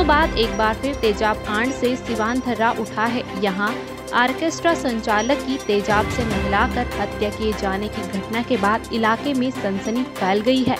बरसों बाद एक बार फिर तेजाब कांड से सिवान थर्रा उठा है। यहाँ ऑर्केस्ट्रा संचालक की तेजाब से नहलाकर हत्या किए जाने की घटना के बाद इलाके में सनसनी फैल गई है।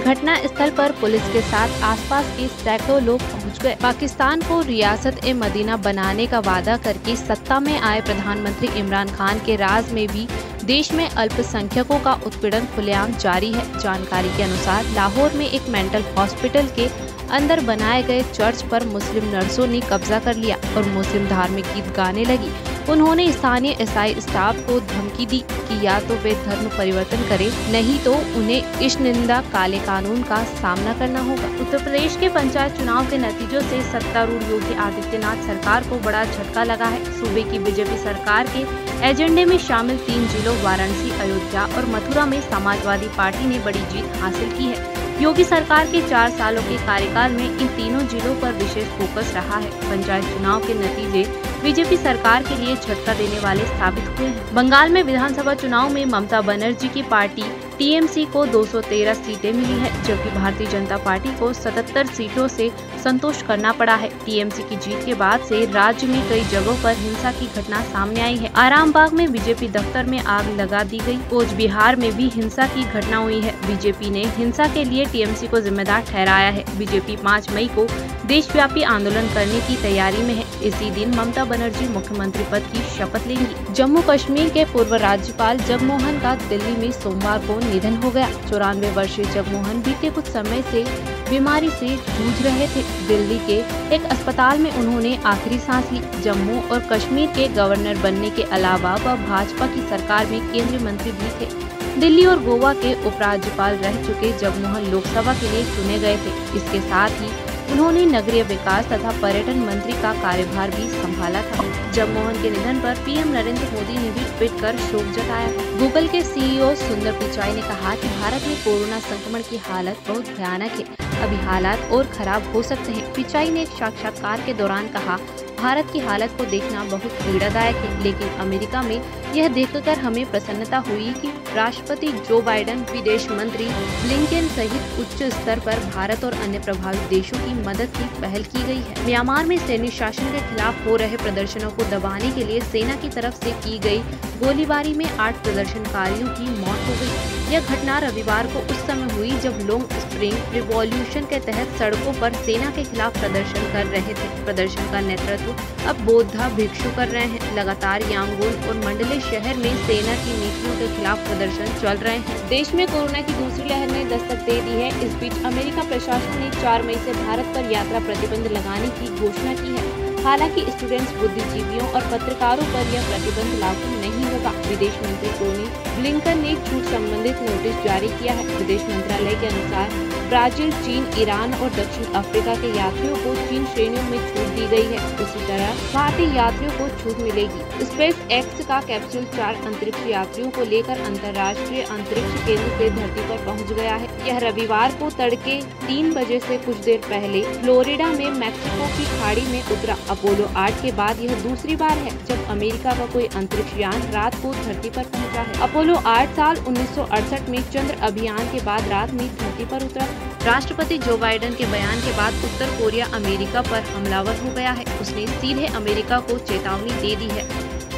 घटना स्थल पर पुलिस के साथ आसपास के सैकड़ों लोग पहुंच गए। पाकिस्तान को रियासत-ए-मदीना बनाने का वादा करके सत्ता में आए प्रधानमंत्री इमरान खान के राज में भी देश में अल्पसंख्यकों का उत्पीड़न खुलेआम जारी है। जानकारी के अनुसार लाहौर में एक मेंटल हॉस्पिटल के अंदर बनाए गए चर्च पर मुस्लिम नर्सों ने कब्जा कर लिया और मुस्लिम धार्मिक गीत गाने लगी। उन्होंने स्थानीय ईसाई स्टाफ को धमकी दी कि या तो वे धर्म परिवर्तन करें, नहीं तो उन्हें ईशनिंदा काले कानून का सामना करना होगा। उत्तर प्रदेश के पंचायत चुनाव के नतीजों से सत्तारूढ़ योगी आदित्यनाथ सरकार को बड़ा झटका लगा है। सूबे की बीजेपी सरकार के एजेंडे में शामिल 3 जिलों वाराणसी, अयोध्या और मथुरा में समाजवादी पार्टी ने बड़ी जीत हासिल की है। योगी सरकार के 4 सालों के कार्यकाल में इन तीनों जिलों पर विशेष फोकस रहा है। पंचायत चुनाव के नतीजे बीजेपी सरकार के लिए झटका देने वाले साबित हुए हैं। बंगाल में विधानसभा चुनाव में ममता बनर्जी की पार्टी टीएमसी को 213 सीटें मिली है, जबकि भारतीय जनता पार्टी को 77 सीटों से संतोष करना पड़ा है। टीएमसी की जीत के बाद से राज्य में कई जगहों पर हिंसा की घटना सामने आई है। आरामबाग में बीजेपी दफ्तर में आग लगा दी गई। कोच बिहार में भी हिंसा की घटना हुई है। बीजेपी ने हिंसा के लिए टीएमसी को जिम्मेदार ठहराया है। बीजेपी 5 मई को देशव्यापी आंदोलन करने की तैयारी में है। इसी दिन ममता बनर्जी मुख्यमंत्री पद की शपथ लेंगी। जम्मू कश्मीर के पूर्व राज्यपाल जगमोहन का दिल्ली में सोमवार को निधन हो गया। 94 वर्षीय जगमोहन बीते कुछ समय से बीमारी से जूझ रहे थे। दिल्ली के एक अस्पताल में उन्होंने आखिरी सांस ली। जम्मू और कश्मीर के गवर्नर बनने के अलावा वह भाजपा की सरकार में केंद्रीय मंत्री भी थे। दिल्ली और गोवा के उपराज्यपाल रह चुके जगमोहन लोकसभा के लिए चुने गए थे। इसके साथ ही उन्होंने नगरीय विकास तथा पर्यटन मंत्री का कार्यभार भी संभाला था। जगमोहन के निधन पर पीएम नरेंद्र मोदी ने भी ट्वीट कर शोक जताया है। गूगल के सीईओ सुंदर पिचाई ने कहा कि भारत में कोरोना संक्रमण की हालत बहुत भयानक है। अभी हालात और खराब हो सकते हैं। पिचाई ने एक साक्षात्कार के दौरान कहा, भारत की हालत को देखना बहुत पीड़ादायक है, लेकिन अमेरिका में यह देखकर हमें प्रसन्नता हुई कि राष्ट्रपति जो बाइडेन, विदेश मंत्री ब्लिंकन सहित उच्च स्तर पर भारत और अन्य प्रभावित देशों की मदद की पहल की गई है। म्यांमार में सैन्य शासन के खिलाफ हो रहे प्रदर्शनों को दबाने के लिए सेना की तरफ से की गई गोलीबारी में 8 प्रदर्शनकारियों की मौत हो गई। यह घटना रविवार को उस समय हुई जब लॉन्ग स्प्रिंग रिवॉल्यूशन के तहत सड़कों पर सेना के खिलाफ प्रदर्शन कर रहे थे। प्रदर्शन का नेतृत्व अब बौद्ध भिक्षु कर रहे हैं। लगातार यांगून और मंडले शहर में सेना की नीतियों के खिलाफ प्रदर्शन चल रहे हैं। देश में कोरोना की दूसरी लहर ने दस्तक दे दी है। इस बीच अमेरिका प्रशासन ने 4 मई से भारत पर यात्रा प्रतिबंध लगाने की घोषणा की है। हालांकि स्टूडेंट्स, बुद्धिजीवियों और पत्रकारों पर यह प्रतिबंध लागू नहीं होगा। विदेश मंत्री टोनी ब्लिंकन ने छूट संबंधित नोटिस जारी किया है। विदेश मंत्रालय के अनुसार ब्राजील, चीन, ईरान और दक्षिण अफ्रीका के यात्रियों को 3 श्रेणियों में छूट दी गई है। उसी तरह भारतीय यात्रियों को छूट मिलेगी। स्पेस एक्स का कैप्सूल 4 अंतरिक्ष यात्रियों को लेकर अंतर्राष्ट्रीय अंतरिक्ष केंद्र से धरती पर पहुंच गया है। यह रविवार को तड़के 3 बजे से कुछ देर पहले फ्लोरिडा में मैक्सिको की खाड़ी में उतरा। अपोलो 8 के बाद यह दूसरी बार है जब अमेरिका का कोई अंतरिक्ष यान रात को धरती पर पहुंचा है। अपोलो 8 साल 1968 में चंद्र अभियान के बाद रात में धरती पर उतरा। राष्ट्रपति जो बाइडेन के बयान के बाद उत्तर कोरिया अमेरिका पर हमलावर हो गया है। उसने सीधे अमेरिका को चेतावनी दे दी है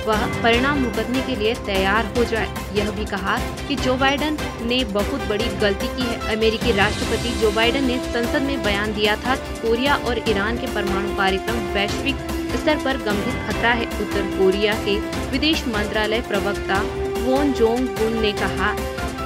वह परिणाम भुगतने के लिए तैयार हो जाए। यह भी कहा कि जो बाइडेन ने बहुत बड़ी गलती की है। अमेरिकी राष्ट्रपति जो बाइडेन ने संसद में बयान दिया था कि कोरिया और ईरान के परमाणु कार्यक्रम वैश्विक स्तर पर गंभीर खतरा है। उत्तर कोरिया के विदेश मंत्रालय प्रवक्ता वोन जोंग-गुन ने कहा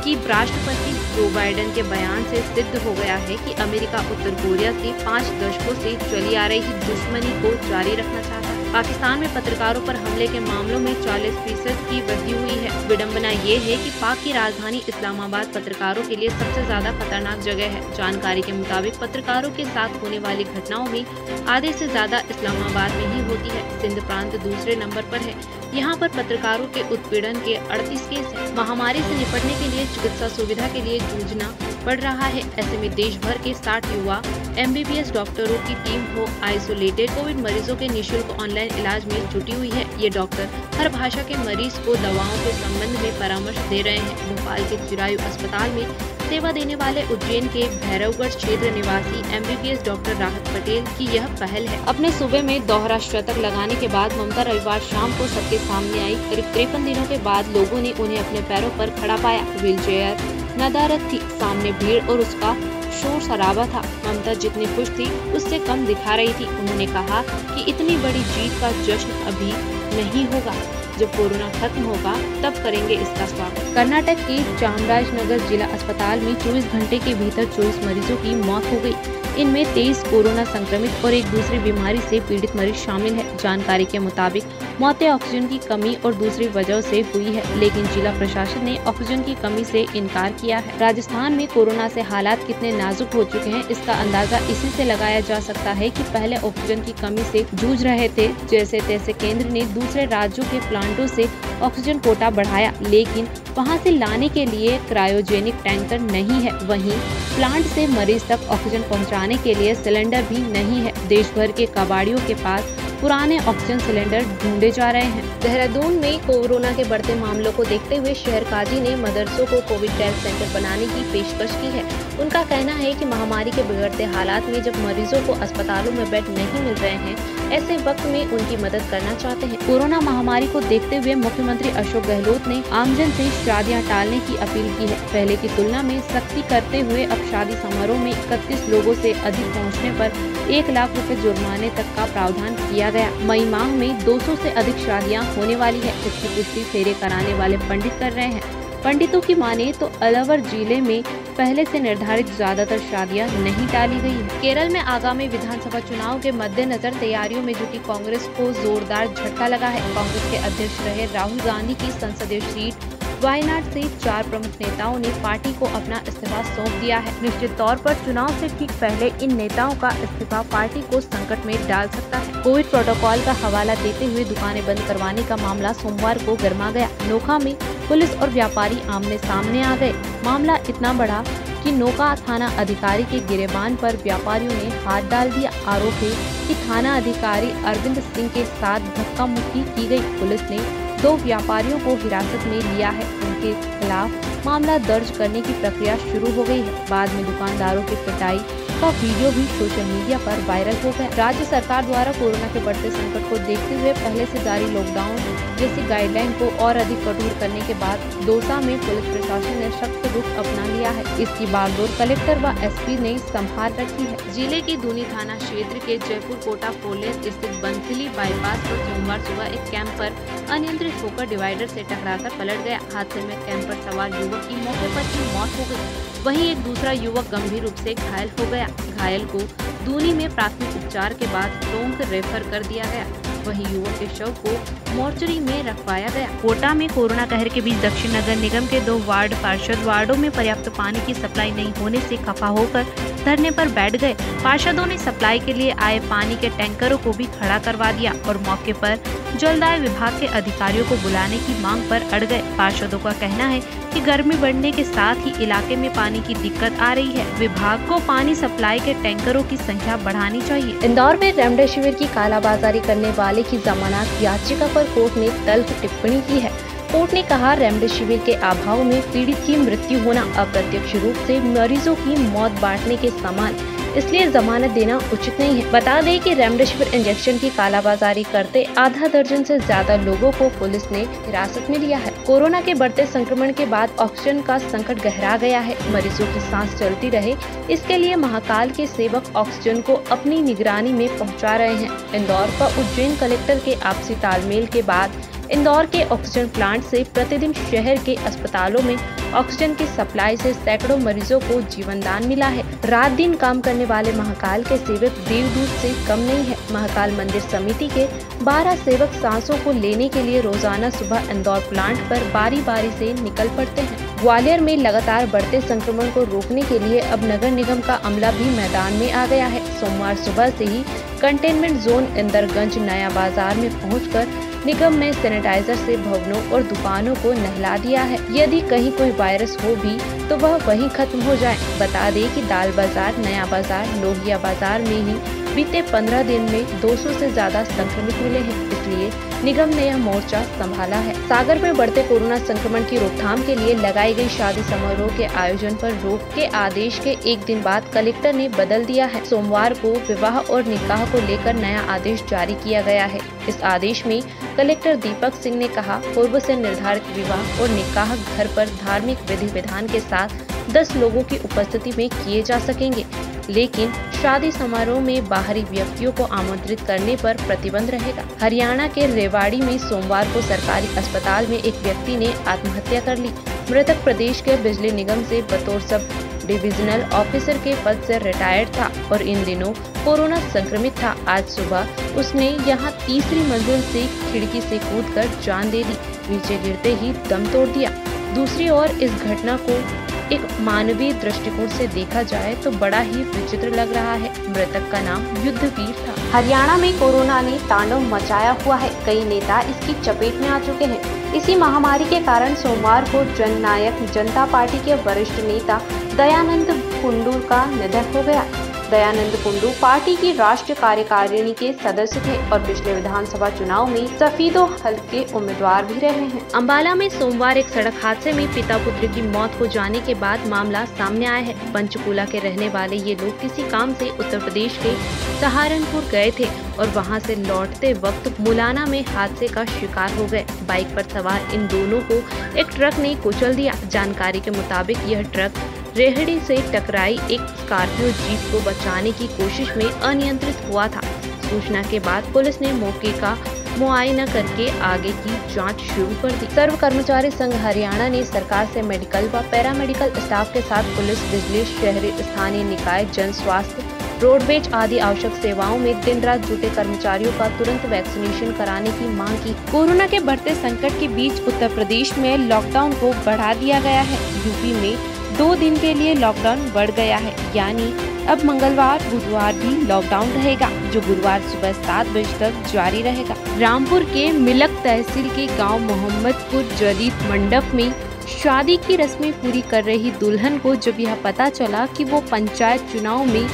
कि राष्ट्रपति जो बाइडेन के बयान से सिद्ध हो गया है कि अमेरिका उत्तर कोरिया से 5 दशकों से चली आ रही दुश्मनी को जारी रखना चाहता है। पाकिस्तान में पत्रकारों पर हमले के मामलों में 40% की वृद्धि हुई है। विडंबना ये है कि पाक की राजधानी इस्लामाबाद पत्रकारों के लिए सबसे ज्यादा खतरनाक जगह है। जानकारी के मुताबिक पत्रकारों के साथ होने वाली घटनाओं में आधे से ज्यादा इस्लामाबाद में ही होती है। सिंध प्रांत दूसरे नंबर पर है। यहाँ पर पत्रकारों के उत्पीड़न के 38 केस हैं। महामारी से निपटने के लिए चिकित्सा सुविधा के लिए जूझना पड़ रहा है। ऐसे में देश भर के 60 युवा MBBS डॉक्टरों की टीम हो आइसोलेटेड कोविड मरीजों के निःशुल्क ऑनलाइन इलाज में जुटी हुई है। ये डॉक्टर हर भाषा के मरीज को दवाओं के संबंध में परामर्श दे रहे हैं। भोपाल के चिरायु अस्पताल में सेवा देने वाले उज्जैन के भैरवगढ़ क्षेत्र निवासी MBBS डॉक्टर राहत पटेल की यह पहल है। अपने सूबे में दोहरा शतक लगाने के बाद ममता रविवार शाम को सबके सामने आई। करीब 53 दिनों के बाद लोगों ने उन्हें अपने पैरों पर खड़ा पाया। व्हीलचेयर नदारद थी, सामने भीड़ और उसका शोर शराबा था। ममता जितनी खुश थी उससे कम दिखा रही थी। उन्होंने कहा कि इतनी बड़ी जीत का जश्न अभी नहीं होगा, जब कोरोना खत्म होगा तब करेंगे इसका स्वागत। कर्नाटक के चामराजनगर जिला अस्पताल में 24 घंटे के भीतर 24 मरीजों की मौत हो गई। इनमें 23 कोरोना संक्रमित और एक दूसरी बीमारी से पीड़ित मरीज शामिल है। जानकारी के मुताबिक मौतें ऑक्सीजन की कमी और दूसरी वजह से हुई है, लेकिन जिला प्रशासन ने ऑक्सीजन की कमी से इनकार किया है। राजस्थान में कोरोना से हालात कितने नाजुक हो चुके हैं, इसका अंदाजा इसी से लगाया जा सकता है कि पहले ऑक्सीजन की कमी से जूझ रहे थे। जैसे तैसे केंद्र ने दूसरे राज्यों के प्लांटों से ऑक्सीजन कोटा बढ़ाया, लेकिन वहां से लाने के लिए क्रायोजेनिक टैंकर नहीं है। वहीं प्लांट से मरीज तक ऑक्सीजन पहुंचाने के लिए सिलेंडर भी नहीं है। देश भर के कबाड़ियों के पास पुराने ऑक्सीजन सिलेंडर ढूंढे जा रहे हैं। देहरादून में कोरोना के बढ़ते मामलों को देखते हुए शहर काजी ने मदरसों को कोविड केयर सेंटर बनाने की पेशकश की है। उनका कहना है कि महामारी के बिगड़ते हालात में जब मरीजों को अस्पतालों में बेड नहीं मिल रहे हैं, ऐसे वक्त में उनकी मदद करना चाहते हैं। कोरोना महामारी को देखते हुए मुख्यमंत्री अशोक गहलोत ने आमजन से शादियां टालने की अपील की है। पहले की तुलना में सख्ती करते हुए अब शादी समारोह में 31 लोगों से अधिक पहुंचने पर 1 लाख रुपए जुर्माने तक का प्रावधान किया गया। मई माह में 200 से अधिक शादियां होने वाली है। इसकी पुष्टि फेरे कराने वाले पंडित कर रहे हैं। पंडितों की माने तो अलवर जिले में पहले से निर्धारित ज्यादातर शादियां नहीं टाली गई है। केरल में आगामी विधानसभा चुनाव के मद्देनजर तैयारियों में जुटी कांग्रेस को जोरदार झटका लगा है। कांग्रेस के अध्यक्ष रहे राहुल गांधी की संसदीय सीट वायनाड से 4 प्रमुख नेताओं ने पार्टी को अपना इस्तीफा सौंप दिया है। निश्चित तौर पर चुनाव से ठीक पहले इन नेताओं का इस्तीफा पार्टी को संकट में डाल सकता है। कोविड प्रोटोकॉल का हवाला देते हुए दुकानें बंद करवाने का मामला सोमवार को गर्मा गया। नोखा में पुलिस और व्यापारी आमने सामने आ गए। मामला इतना बढ़ा कि नोखा थाना अधिकारी के गिरेबान पर व्यापारियों ने हाथ डाल दिया। आरोप है कि थाना अधिकारी अरविंद सिंह के साथ धक्का मुक्की की गई। पुलिस ने 2 व्यापारियों को हिरासत में लिया है। उनके खिलाफ मामला दर्ज करने की प्रक्रिया शुरू हो गई है। बाद में दुकानदारों की पिटाई का वीडियो भी सोशल मीडिया पर वायरल हो गया। राज्य सरकार द्वारा कोरोना के बढ़ते संकट को देखते हुए पहले से जारी लॉकडाउन जैसी गाइडलाइन को और अधिक कठोर करने के बाद दौसा में पुलिस प्रशासन ने सख्त रुख अपना लिया है। इसकी बागडोर कलेक्टर व SP ने संभाल रखी है। जिले की दूनी थाना क्षेत्र के जयपुर कोटा फोरलेन स्थित बंसली बाईपास पर सोमवार सुबह एक कैंपर अनियंत्रित होकर डिवाइडर से टकराकर पलट गया। हादसे में कैंपर सवार युवक की मौके पर ही मौत हो गई। वहीं एक दूसरा युवक गंभीर रूप से घायल हो गया। घायल को दूनी में प्राथमिक उपचार के बाद टोंक रेफर कर दिया गया। वहीं युवक के शव को मोर्चरी में रखवाया गया। कोटा में कोरोना कहर के बीच दक्षिण नगर निगम के 2 वार्ड पार्षद वार्डों में पर्याप्त पानी की सप्लाई नहीं होने से खफा होकर धरने पर बैठ गए। पार्षदों ने सप्लाई के लिए आए पानी के टैंकरों को भी खड़ा करवा दिया और मौके पर जलदाय विभाग के अधिकारियों को बुलाने की मांग पर अड़ गए। पार्षदों का कहना है कि गर्मी बढ़ने के साथ ही इलाके में पानी की दिक्कत आ रही है। विभाग को पानी सप्लाई के टैंकरों की संख्या बढ़ानी चाहिए। इंदौर में रेमडेसिविर की कालाबाजारी करने वाले की जमानत याचिका पर कोर्ट ने तल्ख टिप्पणी की है। कोर्ट ने कहा, रेमडेसिविर के अभाव में पीड़ित की मृत्यु होना अप्रत्यक्ष रूप से मरीजों की मौत बांटने के समान, इसलिए जमानत देना उचित नहीं है। बता दें कि रेमडेसिविर इंजेक्शन की कालाबाजारी करते आधा दर्जन से ज्यादा लोगों को पुलिस ने हिरासत में लिया है। कोरोना के बढ़ते संक्रमण के बाद ऑक्सीजन का संकट गहरा गया है। मरीजों की सांस चलती रहे, इसके लिए महाकाल के सेवक ऑक्सीजन को अपनी निगरानी में पहुंचा रहे हैं। इंदौर व उज्जैन कलेक्टर के आपसी तालमेल के बाद इंदौर के ऑक्सीजन प्लांट से प्रतिदिन शहर के अस्पतालों में ऑक्सीजन की सप्लाई से सैकड़ों मरीजों को जीवन दान मिला है। रात दिन काम करने वाले महाकाल के सेवक देवदूत से कम नहीं है। महाकाल मंदिर समिति के 12 सेवक सांसों को लेने के लिए रोजाना सुबह इंदौर प्लांट पर बारी बारी से निकल पड़ते हैं। ग्वालियर में लगातार बढ़ते संक्रमण को रोकने के लिए अब नगर निगम का अमला भी मैदान में आ गया है। सोमवार सुबह से ही कंटेनमेंट जोन इंदरगंज नया बाजार में पहुंचकर निगम ने सैनिटाइजर से भवनों और दुकानों को नहला दिया है। यदि कहीं कोई वायरस हो भी तो वह वहीं खत्म हो जाए। बता दें कि दाल बाजार, नया बाजार, लोहिया बाजार में ही बीते 15 दिन में 200 से ज्यादा संक्रमित मिले हैं, इसलिए निगम ने यह मोर्चा संभाला है। सागर में बढ़ते कोरोना संक्रमण की रोकथाम के लिए लगाई गई शादी समारोह के आयोजन पर रोक के आदेश के एक दिन बाद कलेक्टर ने बदल दिया है। सोमवार को विवाह और निकाह को लेकर नया आदेश जारी किया गया है। इस आदेश में कलेक्टर दीपक सिंह ने कहा, पूर्व से निर्धारित विवाह और निकाह घर पर धार्मिक विधि विधान के साथ 10 लोगों की उपस्थिति में किए जा सकेंगे, लेकिन शादी समारोह में बाहरी व्यक्तियों को आमंत्रित करने पर प्रतिबंध रहेगा। हरियाणा के रेवाड़ी में सोमवार को सरकारी अस्पताल में एक व्यक्ति ने आत्महत्या कर ली। मृतक प्रदेश के बिजली निगम से बतौर सब डिविजनल ऑफिसर के पद से रिटायर्ड था और इन दिनों कोरोना संक्रमित था। आज सुबह उसने यहां तीसरी मंजिल से खिड़की से कूदकर जान दे दी। नीचे गिरते ही दम तोड़ दिया। दूसरी ओर इस घटना को एक मानवीय दृष्टिकोण से देखा जाए तो बड़ा ही विचित्र लग रहा है। मृतक का नाम युद्धवीर था। हरियाणा में कोरोना ने तांडव मचाया हुआ है। कई नेता इसकी चपेट में आ चुके हैं। इसी महामारी के कारण सोमवार को जननायक जनता पार्टी के वरिष्ठ नेता दयानंद कुंडू का निधन हो गया। दयानंद कुंडू पार्टी की राष्ट्रीय कार्यकारिणी के सदस्य थे और पिछले विधानसभा चुनाव में सफीदो हल्के उम्मीदवार भी रहे हैं। अंबाला में सोमवार एक सड़क हादसे में पिता पुत्र की मौत हो जाने के बाद मामला सामने आया है। पंचकूला के रहने वाले ये लोग किसी काम से उत्तर प्रदेश के सहारनपुर गए थे और वहां से लौटते वक्त मुलाना में हादसे का शिकार हो गए। बाइक पर सवार इन दोनों को एक ट्रक ने कुचल दिया। जानकारी के मुताबिक यह ट्रक रेहड़ी से टकराई एक स्कॉर्पियो जीप को बचाने की कोशिश में अनियंत्रित हुआ था। सूचना के बाद पुलिस ने मौके का मुआयना करके आगे की जांच शुरू कर दी। सर्व कर्मचारी संघ हरियाणा ने सरकार से मेडिकल व पैरामेडिकल स्टाफ के साथ पुलिस, बिजली, शहरी स्थानीय निकाय, जन स्वास्थ्य, रोडवेज आदि आवश्यक सेवाओं में दिन रात जुटे कर्मचारियों का तुरंत वैक्सीनेशन कराने की मांग की। कोरोना के बढ़ते संकट के बीच उत्तर प्रदेश में लॉकडाउन को बढ़ा दिया गया है। यूपी में 2 दिन के लिए लॉकडाउन बढ़ गया है, यानी अब मंगलवार बुधवार भी लॉकडाउन रहेगा, जो गुरुवार सुबह 7 बजे तक जारी रहेगा। रामपुर के मिलक तहसील के गांव मोहम्मदपुर जदीद मंडप में शादी की रस्में पूरी कर रही दुल्हन को जब यह पता चला कि वो पंचायत चुनाव में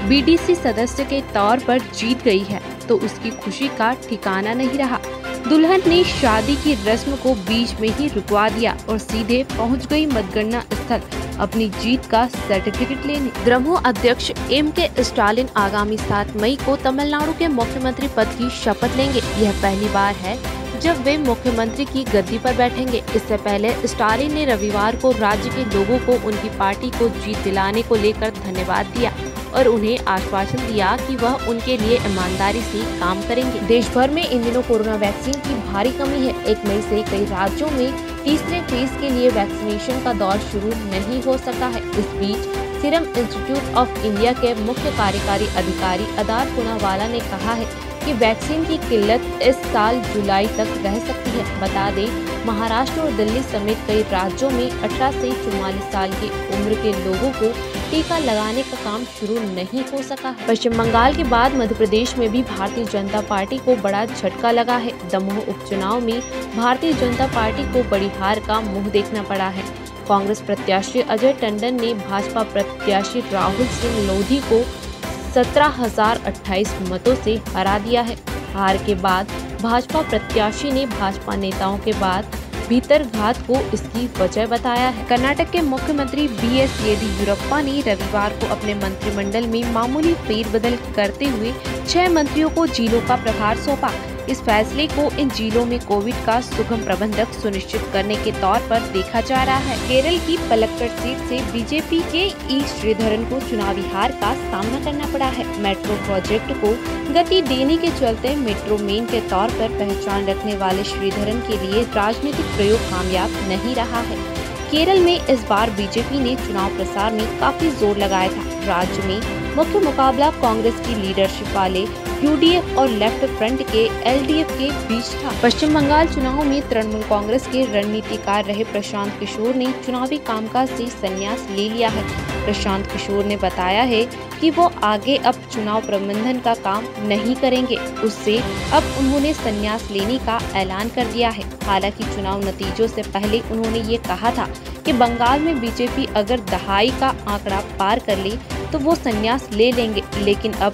बीडीसी सदस्य के तौर पर जीत गई है, तो उसकी खुशी का ठिकाना नहीं रहा। दुल्हन ने शादी की रस्म को बीच में ही रुकवा दिया और सीधे पहुंच गई मतगणना स्थल अपनी जीत का सर्टिफिकेट लेने। द्रमुह अध्यक्ष M.K. स्टालिन आगामी 7 मई को तमिलनाडु के मुख्यमंत्री पद की शपथ लेंगे। यह पहली बार है जब वे मुख्यमंत्री की गद्दी पर बैठेंगे। इससे पहले स्टालिन ने रविवार को राज्य के लोगों को उनकी पार्टी को जीत दिलाने को लेकर धन्यवाद दिया और उन्हें आश्वासन दिया कि वह उनके लिए ईमानदारी से काम करेंगे। देश भर में इन दिनों कोरोना वैक्सीन की भारी कमी है। 1 मई से कई राज्यों में तीसरे फेज के लिए वैक्सीनेशन का दौर शुरू नहीं हो सका है। इस बीच सीरम इंस्टीट्यूट ऑफ इंडिया के मुख्य कार्यकारी अधिकारी अदार पूनावाला ने कहा है कि वैक्सीन की किल्लत इस साल जुलाई तक रह सकती है। बता दें, महाराष्ट्र और दिल्ली समेत कई राज्यों में 18 से 44 साल की उम्र के लोगों को टीका लगाने का काम शुरू नहीं हो सका है। पश्चिम बंगाल के बाद मध्य प्रदेश में भी भारतीय जनता पार्टी को बड़ा झटका लगा है। दमोह उपचुनाव में भारतीय जनता पार्टी को बड़ी हार का मुंह देखना पड़ा है। कांग्रेस प्रत्याशी अजय टंडन ने भाजपा प्रत्याशी राहुल सिंह लोधी को 17,028 मतों से हरा दिया है। हार के बाद भाजपा प्रत्याशी ने भाजपा नेताओं के बाद भीतरघात को इसकी वजह बताया है। कर्नाटक के मुख्यमंत्री BS येदियुरप्पा ने रविवार को अपने मंत्रिमंडल में मामूली फेरबदल करते हुए 6 मंत्रियों को जिलों का प्रभार सौंपा। इस फैसले को इन जिलों में कोविड का सुगम प्रबंधन सुनिश्चित करने के तौर पर देखा जा रहा है। केरल की पलक्कड़ सीट से बीजेपी के ई श्रीधरन को चुनावी हार का सामना करना पड़ा है। मेट्रो प्रोजेक्ट को गति देने के चलते मेट्रो मेन के तौर पर पहचान रखने वाले श्रीधरन के लिए राजनीतिक प्रयोग कामयाब नहीं रहा है। केरल में इस बार बीजेपी ने चुनाव प्रचार में काफी जोर लगाया था। राज्य में मुख्य मुकाबला कांग्रेस की लीडरशिप वाले UDF और लेफ्ट फ्रंट के LDF के बीच था। पश्चिम बंगाल चुनाव में तृणमूल कांग्रेस के रणनीतिकार रहे प्रशांत किशोर ने चुनावी कामकाज से संन्यास ले लिया है। प्रशांत किशोर ने बताया है कि वो आगे अब चुनाव प्रबंधन का काम नहीं करेंगे। उससे अब उन्होंने संन्यास लेने का ऐलान कर दिया है। हालांकि चुनाव नतीजों से पहले उन्होंने ये कहा था कि बंगाल में बीजेपी अगर दहाई का आंकड़ा पार कर ले तो वो संन्यास ले लेंगे, लेकिन अब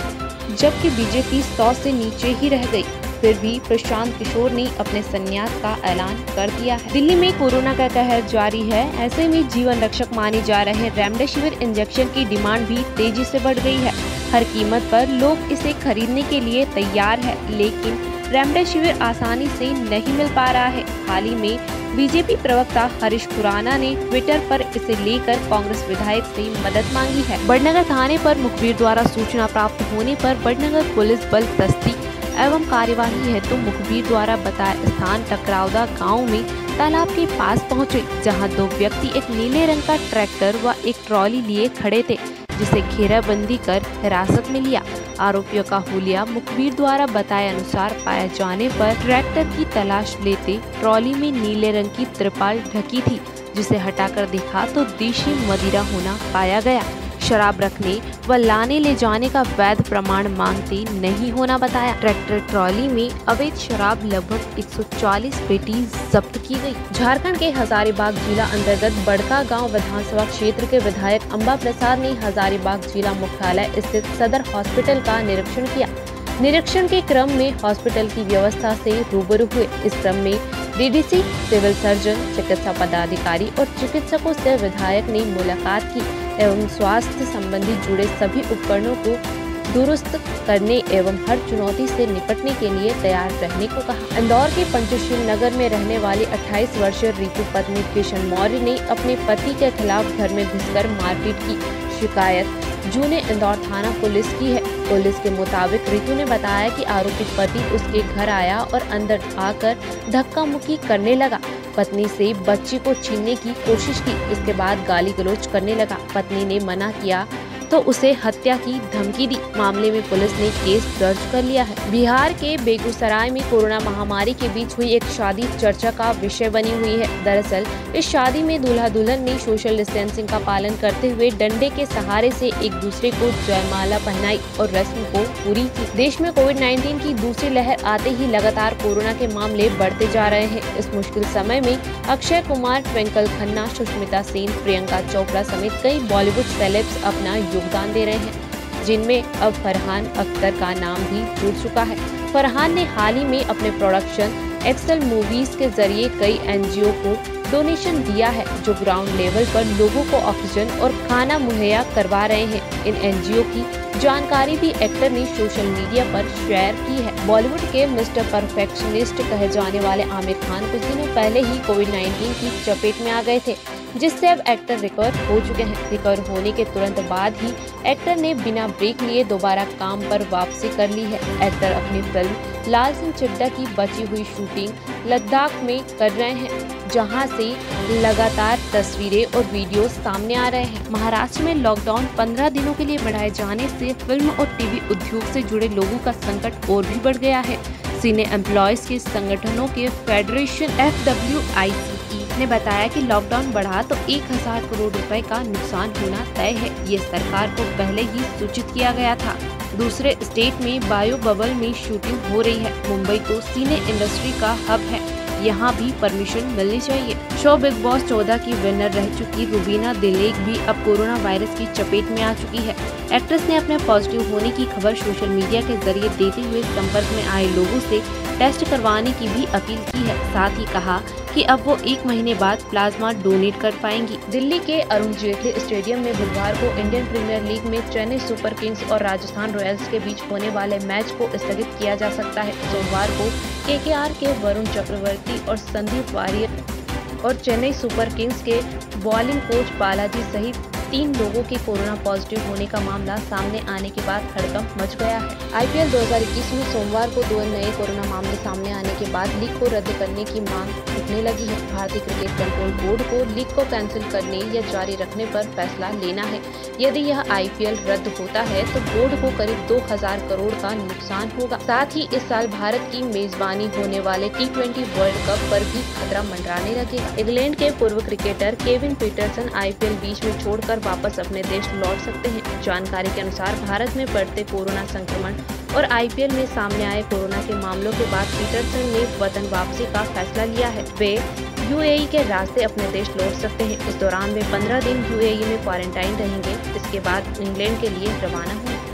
जबकि बीजेपी 100 से नीचे ही रह गई। फिर भी प्रशांत किशोर ने अपने संन्यास का ऐलान कर दिया है। दिल्ली में कोरोना का कहर जारी है। ऐसे में जीवन रक्षक माने जा रहे रेमडेसिविर इंजेक्शन की डिमांड भी तेजी से बढ़ गई है। हर कीमत पर लोग इसे खरीदने के लिए तैयार है, लेकिन रेमडेसिविर आसानी से नहीं मिल पा रहा है। हाल ही में बीजेपी प्रवक्ता हरीश खुराना ने ट्विटर पर इसे लेकर कांग्रेस विधायक से मदद मांगी है। बड़नगर थाने पर मुखबिर द्वारा सूचना प्राप्त होने पर बड़नगर पुलिस बल तस्दीक एवं कार्यवाही हेतु मुखबिर द्वारा बताया स्थान टकरावदा गांव में तालाब के पास पहुंचे, जहां दो व्यक्ति एक नीले रंग का ट्रैक्टर व एक ट्रॉली लिए खड़े थे, जिसे घेराबंदी कर हिरासत में लिया। आरोपियों का हुलिया मुखबिर द्वारा बताए अनुसार पाए जाने पर ट्रैक्टर की तलाश लेते ट्रॉली में नीले रंग की त्रिपाल ढकी थी, जिसे हटाकर देखा तो देशी मदिरा होना पाया गया। शराब रखने व लाने ले जाने का वैध प्रमाण मांगते नहीं होना बताया। ट्रैक्टर ट्रॉली में अवैध शराब लगभग 140 पेटी जब्त की गई। झारखंड के हजारीबाग जिला अंतर्गत बड़का गांव विधानसभा क्षेत्र के विधायक अंबा प्रसाद ने हजारीबाग जिला मुख्यालय स्थित सदर हॉस्पिटल का निरीक्षण किया। निरीक्षण के क्रम में हॉस्पिटल की व्यवस्था से रूबरू हुए। इस क्रम में डीडीसी, सिविल सर्जन, चिकित्सा पदाधिकारी और चिकित्सकों से विधायक ने मुलाकात की एवं स्वास्थ्य संबंधी जुड़े सभी उपकरणों को दुरुस्त करने एवं हर चुनौती से निपटने के लिए तैयार रहने को कहा। इंदौर के पंचशील नगर में रहने वाली 28 वर्षीय रितु पत्नी किशन मौर्य ने अपने पति के खिलाफ घर में घुसकर मारपीट की शिकायत जूने इंदौर थाना पुलिस की है। पुलिस के मुताबिक रितु ने बताया कि आरोपी पति उसके घर आया और अंदर आकर धक्का मुक्की करने लगा। पत्नी से बच्ची को छीनने की कोशिश की। इसके बाद गाली गलौज करने लगा। पत्नी ने मना किया तो उसे हत्या की धमकी दी। मामले में पुलिस ने केस दर्ज कर लिया है। बिहार के बेगूसराय में कोरोना महामारी के बीच हुई एक शादी चर्चा का विषय बनी हुई है। दरअसल इस शादी में दूल्हा दुल्हन ने सोशल डिस्टेंसिंग का पालन करते हुए डंडे के सहारे से एक दूसरे को जयमाला पहनाई और रस्म को पूरी की। देश में कोविड-19 की दूसरी लहर आते ही लगातार कोरोना के मामले बढ़ते जा रहे हैं। इस मुश्किल समय में अक्षय कुमार, ट्विंकल खन्ना, सुष्मिता सेन, प्रियंका चोपड़ा समेत कई बॉलीवुड सेलेब्स अपना योगदान दे रहे हैं, जिनमें अब फरहान अख्तर का नाम भी जुड़ चुका है। फरहान ने हाल ही में अपने प्रोडक्शन एक्सेल मूवीज के जरिए कई एनजीओ को डोनेशन दिया है, जो ग्राउंड लेवल पर लोगों को ऑक्सीजन और खाना मुहैया करवा रहे हैं। इन एनजीओ की जानकारी भी एक्टर ने सोशल मीडिया पर शेयर की है। बॉलीवुड के मिस्टर परफेक्शनिस्ट कहे जाने वाले आमिर खान कुछ दिनों पहले ही कोविड-19 की चपेट में आ गए थे, जिससे अब एक्टर रिकवर हो चुके हैं। रिकवर होने के तुरंत बाद ही एक्टर ने बिना ब्रेक लिए दोबारा काम पर वापसी कर ली है। एक्टर अपनी फिल्म लाल सिंह चड्ढा की बची हुई शूटिंग लद्दाख में कर रहे हैं, जहां से लगातार तस्वीरें और वीडियो सामने आ रहे हैं। महाराष्ट्र में लॉकडाउन 15 दिनों के लिए बढ़ाए जाने से फिल्म और टीवी उद्योग से जुड़े लोगों का संकट और भी बढ़ गया है। सिने एम्प्लॉयज के संगठनों के फेडरेशन FWICE ने बताया कि लॉकडाउन बढ़ा तो 1000 करोड़ रुपए का नुकसान होना तय है। ये सरकार को पहले ही सूचित किया गया था। दूसरे स्टेट में बायो बबल में शूटिंग हो रही है। मुंबई तो सिने इंडस्ट्री का हब है, यहाँ भी परमिशन मिलनी चाहिए। शो बिग बॉस 14 की विनर रह चुकी रुबीना दिलेक भी अब कोरोना वायरस की चपेट में आ चुकी है। एक्ट्रेस ने अपने पॉजिटिव होने की खबर सोशल मीडिया के जरिए देते हुए संपर्क में आए लोगों से टेस्ट करवाने की भी अपील की है। साथ ही कहा कि अब वो 1 महीने बाद प्लाज्मा डोनेट कर पाएंगी। दिल्ली के अरुण जेटली स्टेडियम में बुधवार को इंडियन प्रीमियर लीग में चेन्नई सुपर किंग्स और राजस्थान रॉयल्स के बीच होने वाले मैच को स्थगित किया जा सकता है। सोमवार को KKR के वरुण चक्रवर्ती और संदीप वारियर और चेन्नई सुपर किंग्स के बॉलिंग कोच बालाजी सहित 3 लोगों के कोरोना पॉजिटिव होने का मामला सामने आने के बाद हड़कंप मच गया है। IPL 2021 में सोमवार को 2 नए कोरोना मामले सामने आने के बाद लीग को रद्द करने की मांग उठने लगी है। भारतीय क्रिकेट कंट्रोल बोर्ड को लीग को कैंसिल करने या जारी रखने पर फैसला लेना है। यदि यह IPL रद्द होता है तो बोर्ड को करीब 2000 करोड़ का नुकसान होगा। साथ ही इस साल भारत की मेजबानी होने वाले T20 वर्ल्ड कप पर भी खतरा मंडराने लगेगा। इंग्लैंड के पूर्व क्रिकेटर केविन पीटरसन IPL बीच में छोड़कर वापस अपने देश लौट सकते हैं। जानकारी के अनुसार भारत में बढ़ते कोरोना संक्रमण और IPL में सामने आए कोरोना के मामलों के बाद पीटरसन ने वतन वापसी का फैसला लिया है। वे UAE के रास्ते अपने देश लौट सकते हैं। इस दौरान वे 15 दिन UAE में क्वारंटाइन रहेंगे। इसके बाद इंग्लैंड के लिए रवाना होंगे।